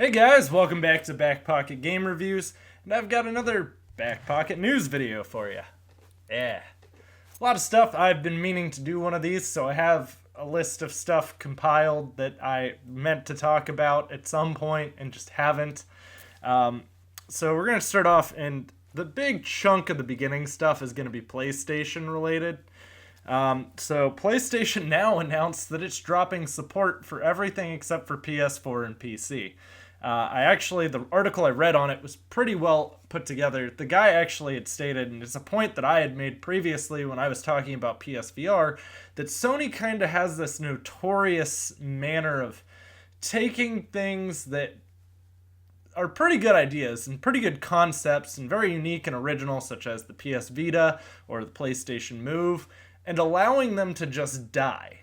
Hey guys, welcome back to Back Pocket Game Reviews, and I've got another Back Pocket news video for you. Yeah, a lot of stuff. I've been meaning to do one of these, so I have a list of stuff compiled that I meant to talk about at some point and just haven't. So we're going to start off, and the big chunk of the beginning stuff is going to be PlayStation related. So PlayStation now announced that it's dropping support for everything except for PS4 and PC. The article I read on it was pretty well put together. The guy actually had stated, and it's a point that I had made previously when I was talking about PSVR, that Sony kind of has this notorious manner of taking things that are pretty good ideas and pretty good concepts and very unique and original, such as the PS Vita or the PlayStation Move, and allowing them to just die.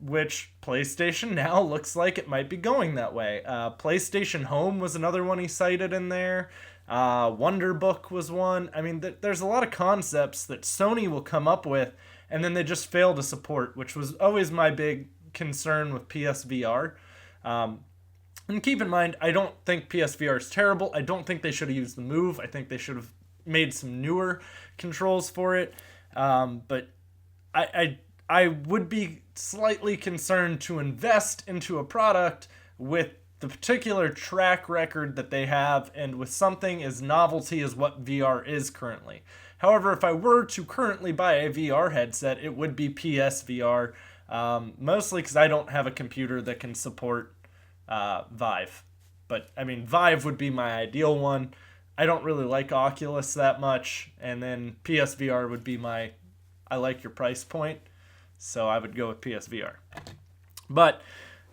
Which PlayStation now looks like it might be going that way. PlayStation Home was another one he cited in there. Wonder Book was one. I mean, there's a lot of concepts that Sony will come up with, and then they just fail to support, which was always my big concern with PSVR. And keep in mind, I don't think PSVR is terrible. I don't think they should have used the Move. I think they should have made some newer controls for it. But I would be slightly concerned to invest into a product with the particular track record that they have and with something as novelty as what VR is currently. However, if I were to currently buy a VR headset, it would be PSVR, mostly because I don't have a computer that can support Vive. But, I mean, Vive would be my ideal one. I don't really like Oculus that much, and then PSVR would be I like your price point. So I would go with PSVR. But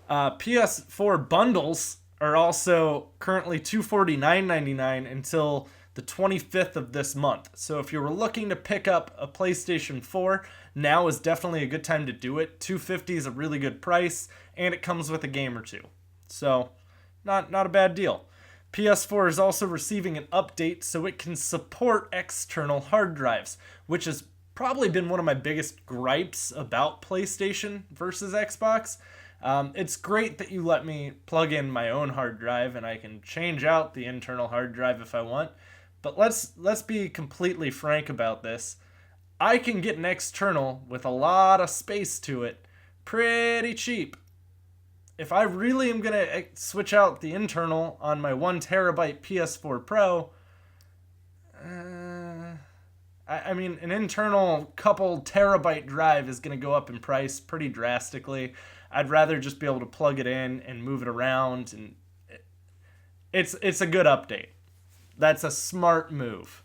PS4 bundles are also currently $249.99 until the 25th of this month. So if you were looking to pick up a PlayStation 4, now is definitely a good time to do it. $250 is a really good price, and it comes with a game or two. So not a bad deal. PS4 is also receiving an update so it can support external hard drives, which is probably been one of my biggest gripes about PlayStation versus Xbox. It's great that you let me plug in my own hard drive and I can change out the internal hard drive if I want. But let's be completely frank about this. I can get an external with a lot of space to it pretty cheap. If I really am going to switch out the internal on my 1 terabyte PS4 Pro, I mean, an internal couple terabyte drive is going to go up in price pretty drastically. I'd rather just be able to plug it in and move it around, and it's a good update. That's a smart move.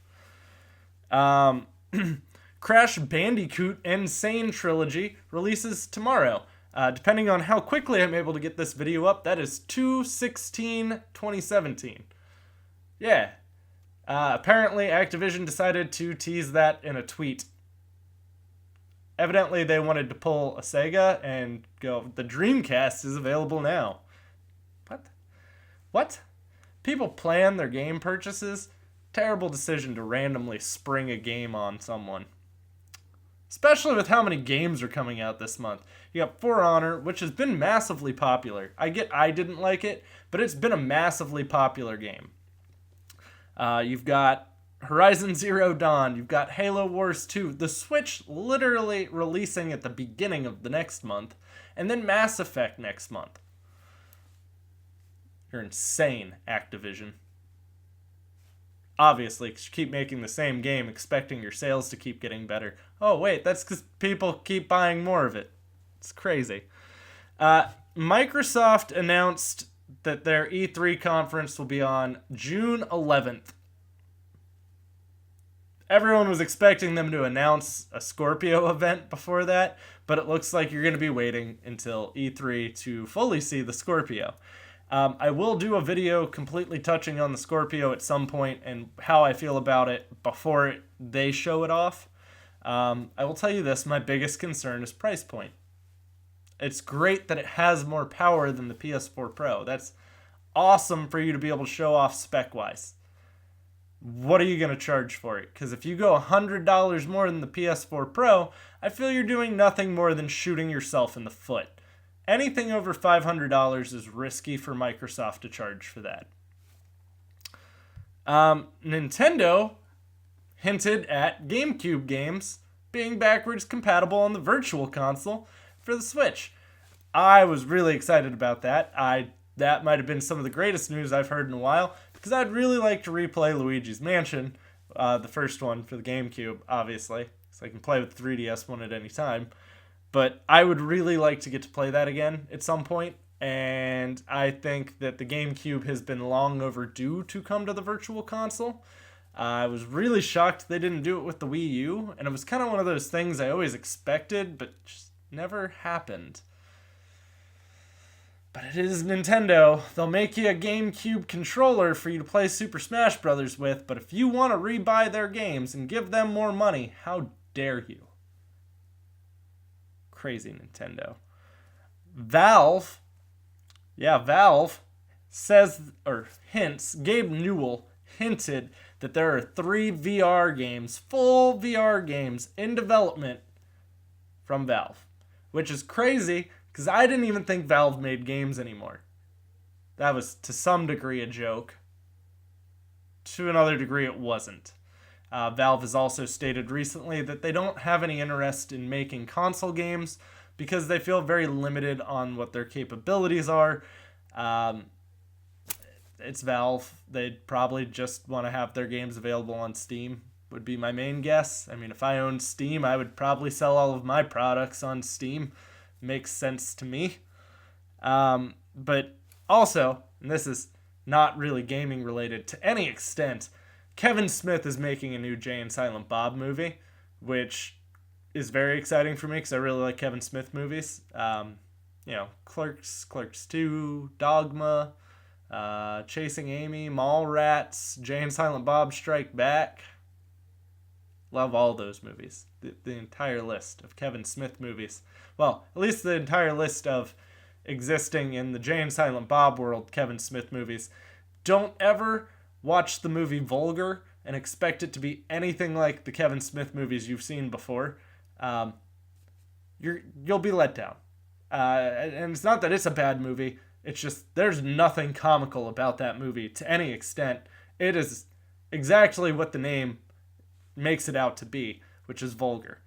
Crash Bandicoot Insane Trilogy releases tomorrow. Depending on how quickly I'm able to get this video up, that is 2/16/2017. Yeah. Apparently, Activision decided to tease that in a tweet. Evidently, they wanted to pull a Sega and go, the Dreamcast is available now. What? People plan their game purchases? Terrible decision to randomly spring a game on someone. Especially with how many games are coming out this month. You got For Honor, which has been massively popular. I didn't like it, but it's been a massively popular game. You've got Horizon Zero Dawn. You've got Halo Wars 2. The Switch literally releasing at the beginning of the next month. And then Mass Effect next month. You're insane, Activision. Obviously, 'cause you keep making the same game, expecting your sales to keep getting better. Oh, wait, that's because people keep buying more of it. It's crazy. Microsoft announced that their E3 conference will be on June 11th. Everyone was expecting them to announce a Scorpio event before that, but it looks like you're going to be waiting until E3 to fully see the Scorpio. I will do a video completely touching on the Scorpio at some point and how I feel about it before they show it off. I will tell you this, my biggest concern is price point. It's great that it has more power than the PS4 Pro. That's awesome for you to be able to show off spec-wise. What are you going to charge for it? Because if you go $100 more than the PS4 Pro, I feel you're doing nothing more than shooting yourself in the foot. anything over $500 is risky for Microsoft to charge for that. Nintendo hinted at GameCube games being backwards compatible on the Virtual Console for the Switch. I was really excited about that. That might have been some of the greatest news I've heard in a while, because I'd really like to replay Luigi's Mansion, the first one for the GameCube, obviously, so I can play with the 3DS one at any time. But I would really like to get to play that again at some point, and I think that the GameCube has been long overdue to come to the Virtual Console. I was really shocked they didn't do it with the Wii U, and it was kind of one of those things I always expected, but just never happened. But it is Nintendo. They'll make you a GameCube controller for you to play Super Smash Bros. With, but if you want to rebuy their games and give them more money, how dare you? Crazy Nintendo. Valve says, or hints, Gabe Newell hinted that there are 3 VR games, full VR games, in development from Valve. Which is crazy, because I didn't even think Valve made games anymore. That was, to some degree, a joke. To another degree, it wasn't. Valve has also stated recently that they don't have any interest in making console games because they feel very limited on what their capabilities are. It's Valve. They'd probably just want to have their games available on Steam, would be my main guess. I mean, if I owned Steam, I would probably sell all of my products on Steam. Makes sense to me. But also, and this is not really gaming related to any extent, Kevin Smith is making a new Jay and Silent Bob movie, which is very exciting for me because I really like Kevin Smith movies. Clerks, Clerks 2, Dogma, Chasing Amy, Mallrats, Jay and Silent Bob Strike Back. Love all those movies. The entire list of Kevin Smith movies. Well, at least the entire list of existing in the Jay and Silent Bob world Kevin Smith movies. Don't ever watch the movie Vulgar and expect it to be anything like the Kevin Smith movies you've seen before. You'll be let down. And it's not that it's a bad movie. It's just there's nothing comical about that movie to any extent. It is exactly what the name makes it out to be, which is vulgar.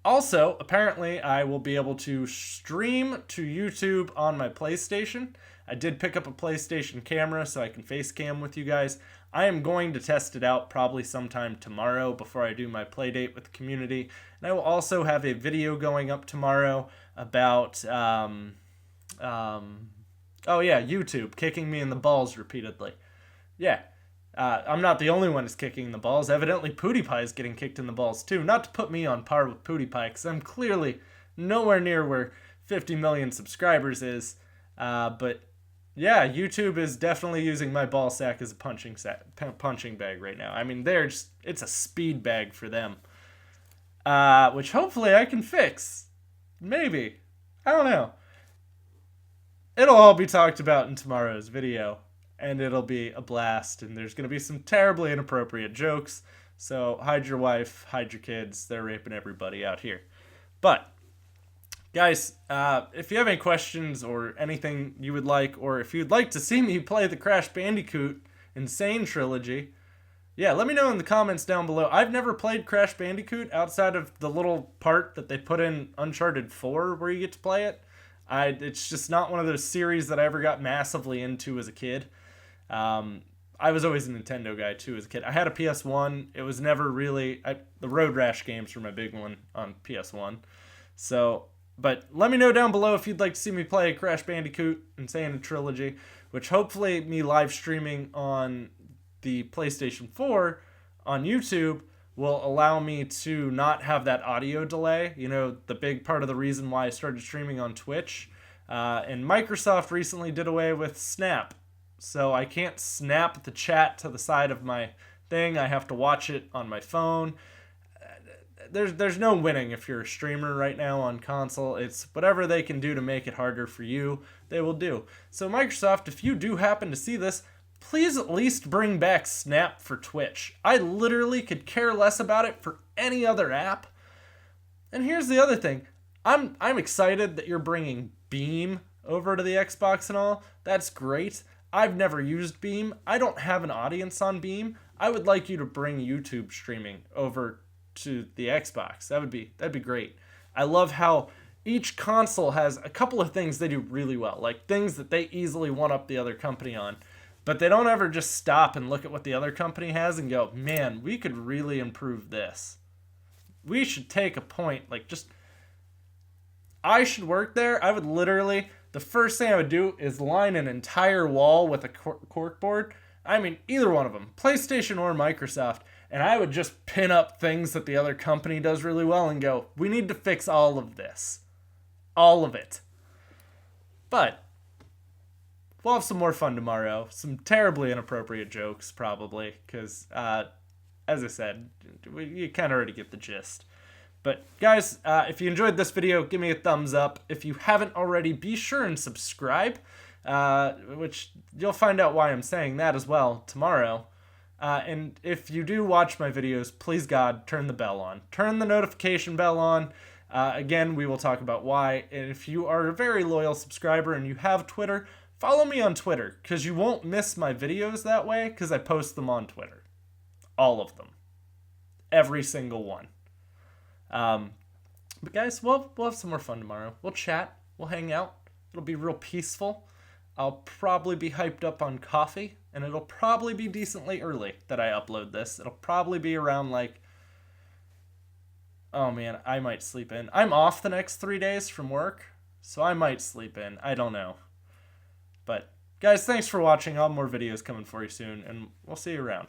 Also, apparently, I will be able to stream to YouTube on my PlayStation. I did pick up a PlayStation camera so I can face cam with you guys. I am going to test it out probably sometime tomorrow before I do my playdate with the community. And I will also have a video going up tomorrow about, YouTube kicking me in the balls repeatedly. Yeah. I'm not the only one who's kicking the balls. Evidently, PewDiePie is getting kicked in the balls too. Not to put me on par with PewDiePie, because I'm clearly nowhere near where 50 million subscribers is. But yeah, YouTube is definitely using my ball sack as a punching bag right now. I mean, it's a speed bag for them. Which hopefully I can fix. Maybe. I don't know. It'll all be talked about in tomorrow's video. And it'll be a blast, and there's going to be some terribly inappropriate jokes, so hide your wife, hide your kids, they're raping everybody out here. But, guys, if you have any questions or anything you would like, or if you'd like to see me play the Crash Bandicoot Insane Trilogy, yeah, let me know in the comments down below. I've never played Crash Bandicoot outside of the little part that they put in Uncharted 4 where you get to play it. It's just not one of those series that I ever got massively into as a kid. I was always a Nintendo guy too as a kid. I had a PS1. It was never really... the Road Rash games were my big one on PS1. So, but let me know down below if you'd like to see me play Crash Bandicoot Insane Trilogy, which hopefully me live streaming on the PlayStation 4 on YouTube will allow me to not have that audio delay. You know, the big part of the reason why I started streaming on Twitch. And Microsoft recently did away with Snap. So I can't snap the chat to the side of my thing. I have to watch it on my phone. There's no winning if you're a streamer right now on console. It's whatever they can do to make it harder for you, they will do. So Microsoft, if you do happen to see this, please at least bring back Snap for Twitch. I literally could care less about it for any other app. And here's the other thing. I'm excited that you're bringing Beam over to the Xbox and all. That's great. I've never used Beam. I don't have an audience on Beam. I would like you to bring YouTube streaming over to the Xbox. That'd be great. I love how each console has a couple of things they do really well, like things that they easily one up the other company on. But they don't ever just stop and look at what the other company has and go, man, we could really improve this. We should take a point, like just, I should work there. I would literally, the first thing I would do is line an entire wall with a corkboard. I mean, either one of them, PlayStation or Microsoft. And I would just pin up things that the other company does really well and go, we need to fix all of this. All of it. But we'll have some more fun tomorrow. Some terribly inappropriate jokes, probably, because, as I said, you kind of already get the gist. But, guys, if you enjoyed this video, give me a thumbs up. If you haven't already, be sure and subscribe, which you'll find out why I'm saying that as well tomorrow. And if you do watch my videos, please, God, turn the bell on. Turn the notification bell on. Again, we will talk about why. And if you are a very loyal subscriber and you have Twitter, follow me on Twitter, because you won't miss my videos that way, because I post them on Twitter. All of them. Every single one. But guys, we'll have some more fun tomorrow. We'll chat. We'll hang out. It'll be real peaceful. I'll probably be hyped up on coffee, and it'll probably be decently early that I upload this. It'll probably be around like, oh man, I might sleep in. I'm off the next 3 days from work, so I might sleep in. I don't know. But guys, thanks for watching. I'll have more videos coming for you soon, and we'll see you around.